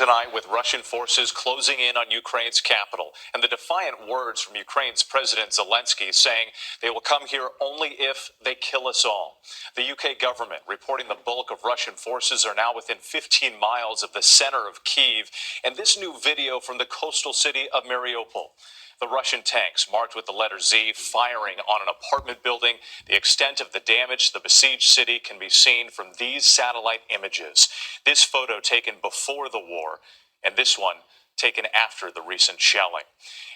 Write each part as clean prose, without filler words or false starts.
tonight with Russian forces closing in on Ukraine's capital and the defiant words from Ukraine's President Zelensky saying they will come here only if they kill us all. The UK government reporting the bulk of Russian forces are now within 15 miles of the center of Kyiv, and this new video from the coastal city of Mariupol. The Russian tanks marked with the letter Z firing on an apartment building. The extent of the damage to the besieged city can be seen from these satellite images. This photo taken before the war, and this one taken after the recent shelling.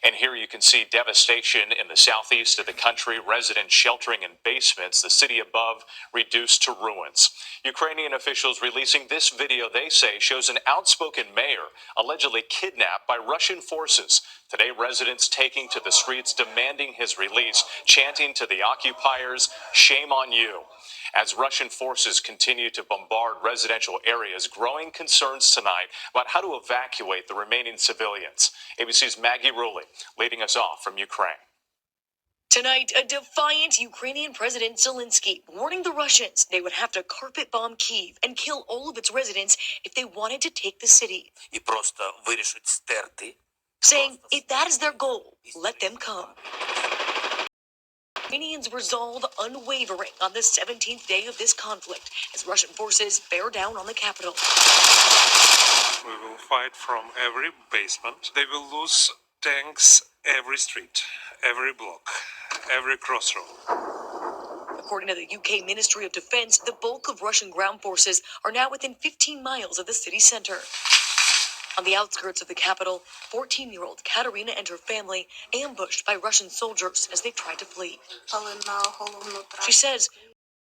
And here you can see devastation in the southeast of the country, residents sheltering in basements, the city above reduced to ruins. Ukrainian officials releasing this video, they say, shows an outspoken mayor allegedly kidnapped by Russian forces. Today, residents taking to the streets demanding his release, chanting to the occupiers, "Shame on you." As Russian forces continue to bombard residential areas, growing concerns tonight about how to evacuate the remaining civilians. ABC's Maggie Ruley leading us off from Ukraine. Tonight, a defiant Ukrainian President Zelensky warning the Russians they would have to carpet bomb Kyiv and kill all of its residents if they wanted to take the city. І просто вирішить стерти. Saying if that is their goal, let them come. Ukrainians resolve unwavering on the 17th day of this conflict as Russian forces bear down on the capital. We will fight from every basement. They will lose tanks every street, every block, every crossroad. According to the UK Ministry of Defense, the bulk of Russian ground forces are now within 15 miles of the city center. On the outskirts of the capital, 14-year-old Katerina and her family ambushed by Russian soldiers as they tried to flee. She says,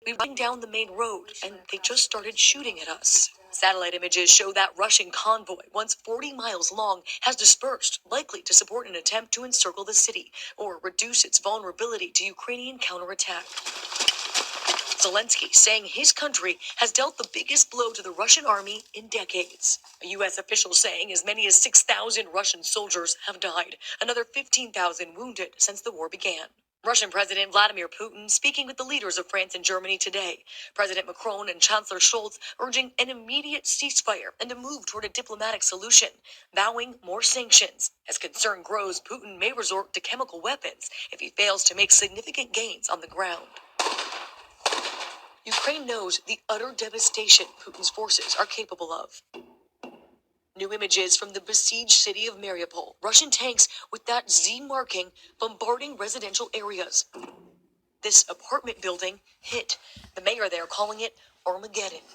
"We went down the main road and they just started shooting at us." Satellite images show that Russian convoy, once 40 miles long, has dispersed, likely to support an attempt to encircle the city or reduce its vulnerability to Ukrainian counterattack. Zelensky saying his country has dealt the biggest blow to the Russian army in decades. A U.S. official saying as many as 6,000 Russian soldiers have died, another 15,000 wounded since the war began. Russian President Vladimir Putin speaking with the leaders of France and Germany today. President Macron and Chancellor Scholz urging an immediate ceasefire and a move toward a diplomatic solution, vowing more sanctions. As concern grows, Putin may resort to chemical weapons if he fails to make significant gains on the ground. Ukraine knows the utter devastation Putin's forces are capable of. New images from the besieged city of Mariupol. Russian tanks with that Z marking bombarding residential areas. This apartment building hit. The mayor there calling it Armageddon.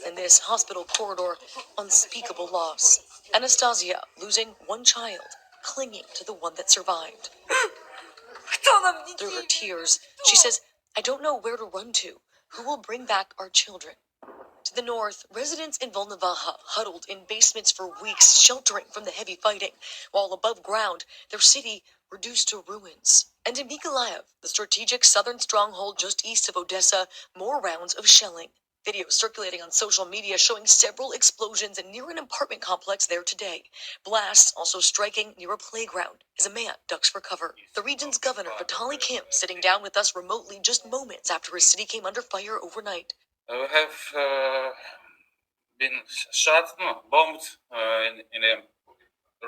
In this hospital corridor, unspeakable loss. Anastasia losing one child, clinging to the one that survived. Through her tears, she says, "I don't know where to run to. Who will bring back our children?" To the north, residents in Volnovakha huddled in basements for weeks, sheltering from the heavy fighting, while above ground, their city reduced to ruins. And in Mykolaiv, the strategic southern stronghold just east of Odessa, more rounds of shelling. Videos circulating on social media showing several explosions near an apartment complex there today. Blasts also striking near a playground as a man ducks for cover. The region's governor, Vitaly Kim, sitting down with us remotely just moments after his city came under fire overnight. We have been shot, bombed in a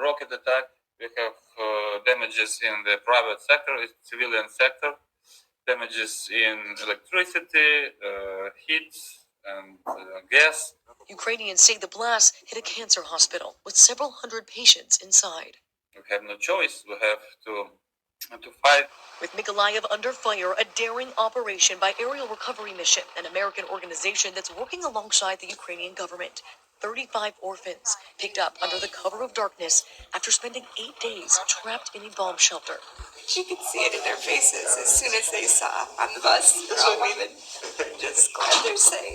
rocket attack. We have damages in the private sector, civilian sector, damages in electricity, heat, and gas. Ukrainians say the blast hit a cancer hospital with several hundred patients inside. We have no choice. We have to fight. With Mykolaiv under fire, a daring operation by Aerial Recovery Mission, an American organization that's working alongside the Ukrainian government. 35 orphans picked up under the cover of darkness after spending 8 days trapped in a bomb shelter. You could see it in their faces as soon as they saw on the bus. They're all waving. Just glad they're safe.